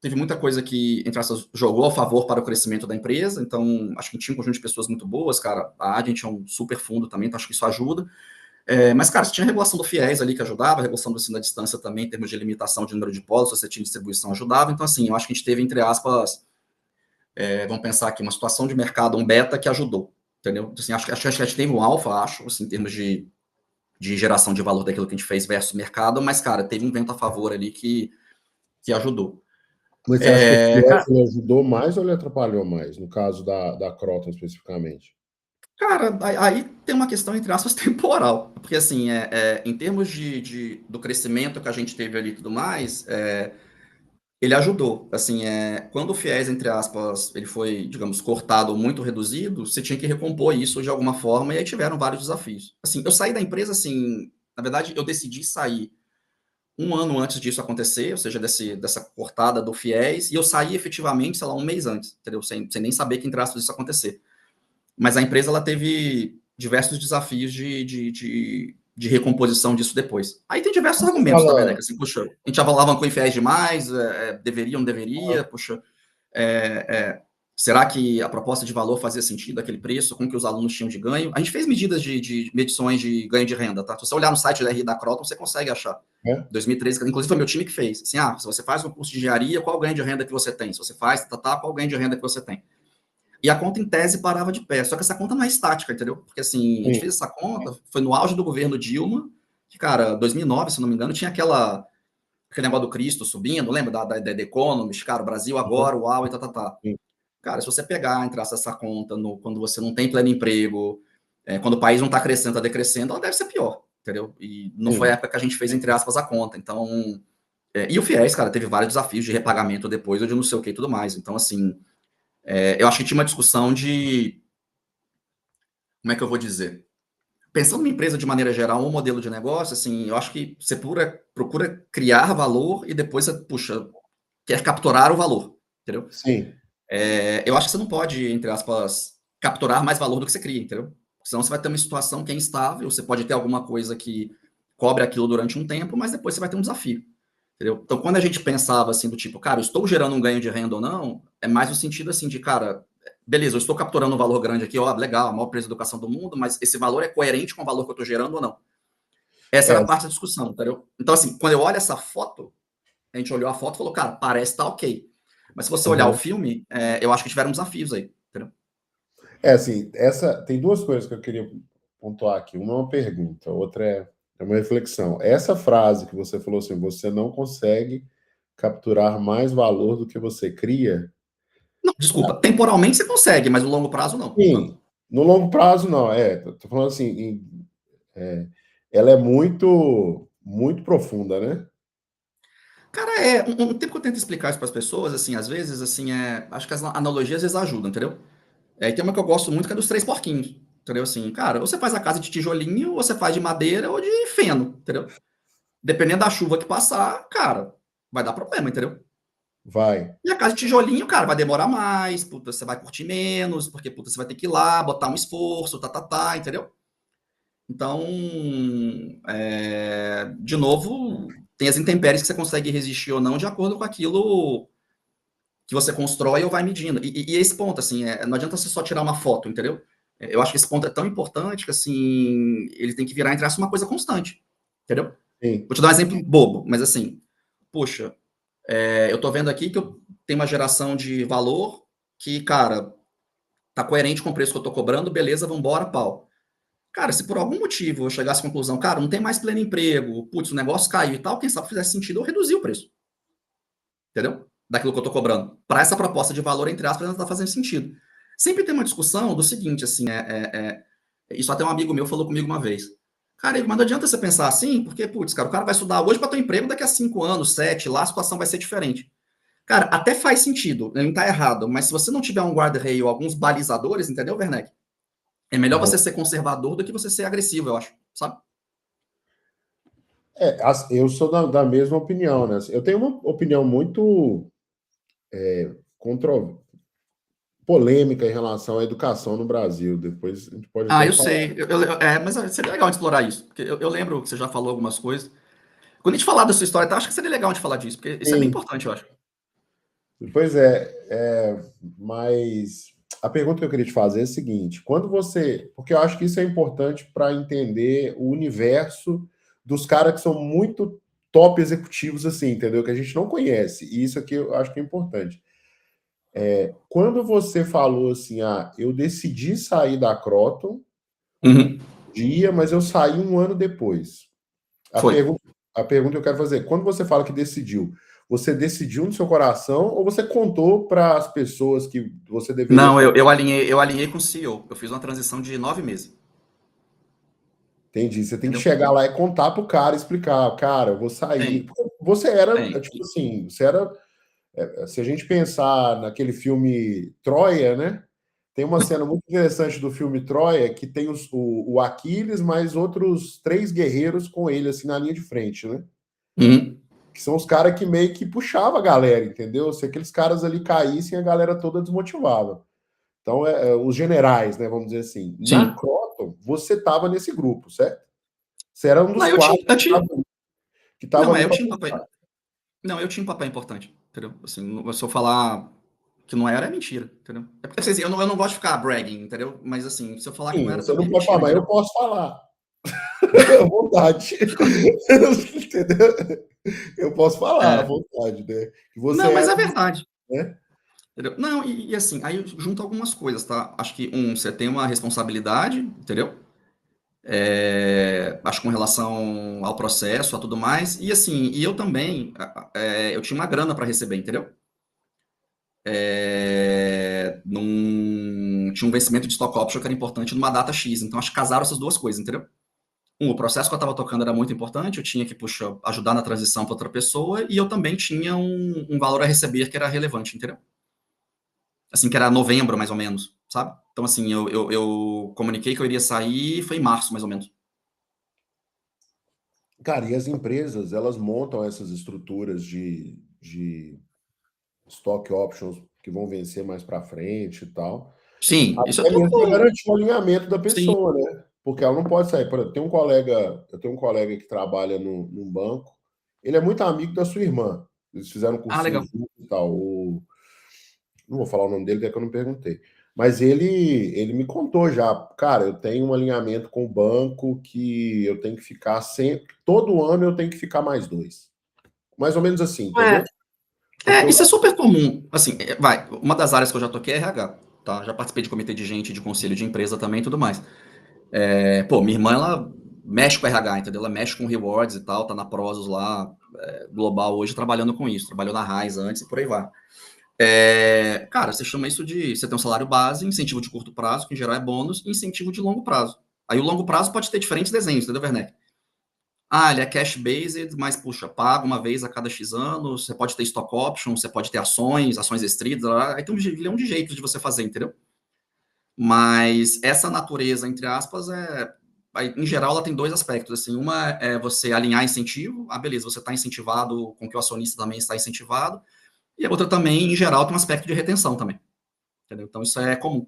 teve muita coisa que, entre aspas, jogou a favor para o crescimento da empresa, então acho que tinha um conjunto de pessoas muito boas, cara, a Adyen é um super fundo também, então acho que isso ajuda. Mas, cara, você tinha a regulação do FIES ali que ajudava, a regulação do ensino à distância também, em termos de limitação de número de polos, se você tinha distribuição, ajudava. Então, assim, eu acho que a gente teve, entre aspas, vamos pensar aqui, uma situação de mercado, um beta que ajudou, entendeu? Assim, acho que a gente teve um alfa, acho, assim, em termos de geração de valor daquilo que a gente fez versus mercado, mas, cara, teve um vento a favor ali que ajudou. Mas você acha que o FIES ele ajudou mais ou ele atrapalhou mais, no caso da Croton especificamente? Cara, aí tem uma questão, entre aspas, temporal. Porque, assim, em termos do crescimento que a gente teve ali e tudo mais, ele ajudou. Assim, quando o FIES, entre aspas, ele foi, digamos, cortado ou muito reduzido, você tinha que recompor isso de alguma forma, e aí tiveram vários desafios. Assim, eu saí da empresa, assim, na verdade, eu decidi sair um ano antes disso acontecer, ou seja, dessa cortada do FIES, e eu saí efetivamente, sei lá, um mês antes, entendeu? Sem nem saber que, entre aspas, isso acontecer. Mas a empresa ela teve diversos desafios de recomposição disso depois. Aí tem diversos Você argumentos, tá, fala, Werneck? Assim, puxa, a gente alavancou em fiéis demais, deveria ou não deveria, puxa, será que a proposta de valor fazia sentido, aquele preço, com que os alunos tinham de ganho? A gente fez medidas de medições de ganho de renda, tá? Se você olhar no site da RI da Croton, você consegue achar. 2013, inclusive foi meu time que fez. Assim, se você faz um curso de engenharia, qual o ganho de renda que você tem? Se você faz, qual o ganho de renda que você tem? E a conta, em tese, parava de pé. Só que essa conta não é estática, entendeu? Porque, assim, a gente fez essa conta, foi no auge do governo Dilma, que, cara, 2009, se não me engano, tinha aquele negócio do Cristo subindo, lembra? Da The Economist, cara, o Brasil agora, uau, e tá. Cara, se você pegar, entrar essa conta quando você não tem pleno emprego, quando o país não está crescendo, está decrescendo, ela deve ser pior, entendeu? E não foi a época que a gente fez, entre aspas, a conta. Então, e o FIES, cara, teve vários desafios de repagamento depois, ou de não sei o que e tudo mais. Então, assim, eu acho que tinha uma discussão de, como é que eu vou dizer? Pensando numa empresa de maneira geral, um modelo de negócio, assim, eu acho que você procura criar valor e depois você, puxa, quer capturar o valor, entendeu? Sim. Eu acho que você não pode, entre aspas, capturar mais valor do que você cria, entendeu? Senão você vai ter uma situação que é instável, você pode ter alguma coisa que cobre aquilo durante um tempo, mas depois você vai ter um desafio, entendeu? Então, quando a gente pensava assim, do tipo, cara, eu estou gerando um ganho de renda ou não, é mais no sentido assim de, cara, beleza, eu estou capturando um valor grande aqui, ó, legal, a maior empresa de educação do mundo, mas esse valor é coerente com o valor que eu estou gerando ou não? Essa era a parte da discussão, entendeu? Então, assim, quando eu olho essa foto, a gente olhou a foto e falou, cara, parece estar ok. Mas se você olhar o filme, eu acho que tiveram desafios aí, entendeu? Assim, tem duas coisas que eu queria pontuar aqui. Uma é uma pergunta, outra é uma reflexão. Essa frase que você falou assim, você não consegue capturar mais valor do que você cria. Não, desculpa, temporalmente você consegue, mas no longo prazo não. Sim, no longo prazo não. Tô falando assim, ela é muito, muito profunda, né? Cara, um tempo que eu tento explicar isso para as pessoas, assim, às vezes, assim, acho que as analogias às vezes ajudam, entendeu? E tem uma que eu gosto muito que é dos três porquinhos, entendeu? Assim, cara, ou você faz a casa de tijolinho, ou você faz de madeira ou de feno, entendeu? Dependendo da chuva que passar, cara, vai dar problema, entendeu? Vai. E a casa de tijolinho, cara, vai demorar mais, puta, você vai curtir menos, porque, puta, você vai ter que ir lá, botar um esforço, entendeu? Então, de novo, tem as intempéries que você consegue resistir ou não de acordo com aquilo que você constrói ou vai medindo. E esse ponto, assim, não adianta você só tirar uma foto, entendeu? Eu acho que esse ponto é tão importante que, assim, ele tem que virar, entre aspas, uma coisa constante, entendeu? Sim. Vou te dar um exemplo bobo, mas assim, poxa, eu tô vendo aqui que eu tenho uma geração de valor que, cara, tá coerente com o preço que eu tô cobrando, beleza, vambora, pau. Cara, se por algum motivo eu chegasse à conclusão, cara, não tem mais pleno emprego, putz, o negócio caiu e tal, quem sabe fizesse sentido eu reduzir o preço, entendeu? Daquilo que eu tô cobrando. Para essa proposta de valor, entre aspas, não tá fazendo sentido. Sempre tem uma discussão do seguinte, assim, isso até um amigo meu falou comigo uma vez. Cara, mas não adianta você pensar assim, porque, putz, cara, o cara vai estudar hoje para ter um emprego daqui a 5 anos, 7, lá a situação vai ser diferente. Cara, até faz sentido, ele não tá errado, mas se você não tiver um guarda-reio, alguns balizadores, entendeu, Werneck? É melhor você ser conservador do que você ser agressivo, eu acho, sabe? Eu sou da mesma opinião, né? Eu tenho uma opinião muito polêmica em relação à educação no Brasil. Depois a gente pode até Eu falar. sei, mas seria legal de explorar isso, porque eu lembro que você já falou algumas coisas. Quando a gente falar da sua história, tá, acho que seria legal de falar disso, porque isso é bem Sim, importante, eu acho. Pois mas a pergunta que eu queria te fazer é a seguinte: quando você. Porque eu acho que isso é importante para entender o universo dos caras que são muito top executivos, assim, entendeu? Que a gente não conhece. E isso aqui eu acho que é importante. Quando você falou assim, eu decidi sair da Croton, Uhum. mas eu saí um ano depois. A Foi. pergunta, a pergunta que eu quero fazer: quando você fala que decidiu, você decidiu no seu coração ou você contou para as pessoas que você deveria Não, ficar? eu alinhei com o CEO. Eu fiz uma transição de 9 meses. Entendi. Você tem que Entendeu? chegar lá e contar pro cara, explicar, cara, eu vou sair. Tem, Porque você era, tem. tipo assim, você era. Se a gente pensar naquele filme Troia, né? Tem uma cena muito interessante do filme Troia que tem o Aquiles mais outros 3 guerreiros com ele, assim, na linha de frente, né? Uhum. Que são os caras que meio que puxavam a galera, entendeu? Se aqueles caras ali caíssem, a galera toda desmotivava. Então, os generais, né? Vamos dizer assim. Na Sim. Croton, você estava nesse grupo, certo? Você era um Não, dos quatro que estava não, ali eu para tinha um papel. puxar. Não, eu tinha um papel importante, entendeu? Assim, se eu falar que não era, é mentira, entendeu? É porque assim, eu não gosto de ficar bragging, entendeu? Mas assim, se eu falar que não Sim, era, você também não é pode falar, mentira, mas eu entendeu? posso falar. À vontade. Entendeu? Eu posso falar à É, vontade, né? Que você não, mas era, é verdade. né? Entendeu? Não, e assim, aí junto algumas coisas, tá? Acho que, você tem uma responsabilidade, entendeu? Acho que com relação ao processo, a tudo mais. E assim, e eu também, eu tinha uma grana para receber, entendeu? Tinha um vencimento de stock option que era importante numa data X. Então, acho que casaram essas duas coisas, entendeu? O processo que eu estava tocando era muito importante, eu tinha que, puxa, ajudar na transição para outra pessoa, e eu também tinha um valor a receber que era relevante, entendeu? Assim, que era novembro, mais ou menos, sabe? Então, assim, eu comuniquei que eu iria sair, foi em março, mais ou menos. Cara, e as empresas, elas montam essas estruturas de stock options que vão vencer mais para frente e tal. Sim, isso é É mesmo para tudo. garantir o alinhamento da Sim. pessoa, né? Porque ela não pode sair. Por exemplo, eu tenho um colega que trabalha num banco, ele é muito amigo da sua irmã. Eles fizeram um Ah, cursinho legal. juntos e tal. Não vou falar o nome dele, que é que eu não perguntei. Mas ele me contou já, cara, eu tenho um alinhamento com o banco que eu tenho que ficar sempre. Todo ano eu tenho que ficar mais 2. Mais ou menos assim, entendeu? É, Porque isso é super comum. Assim, uma das áreas que eu já toquei é RH, tá? Já participei de comitê de gente, de conselho de empresa também e tudo mais. Pô, minha irmã, ela mexe com RH, entendeu? Ela mexe com rewards e tal, tá na Prozos lá, global hoje, trabalhando com isso. Trabalhou na Raiz antes e por aí vai. Cara, você chama isso de... Você tem um salário base, incentivo de curto prazo, que em geral é bônus, e incentivo de longo prazo. Aí o longo prazo pode ter diferentes desenhos, entendeu, Werneck? Ele é cash-based, mas, puxa, paga uma vez a cada X anos, você pode ter stock option, você pode ter ações restritas, aí tem um milhão de jeitos de você fazer, entendeu? Mas essa natureza, entre aspas, em geral, ela tem dois aspectos. Assim, uma é você alinhar incentivo. Beleza, você está incentivado com que o acionista também está incentivado. E a outra também, em geral, tem um aspecto de retenção também. Entendeu? Então, isso é comum.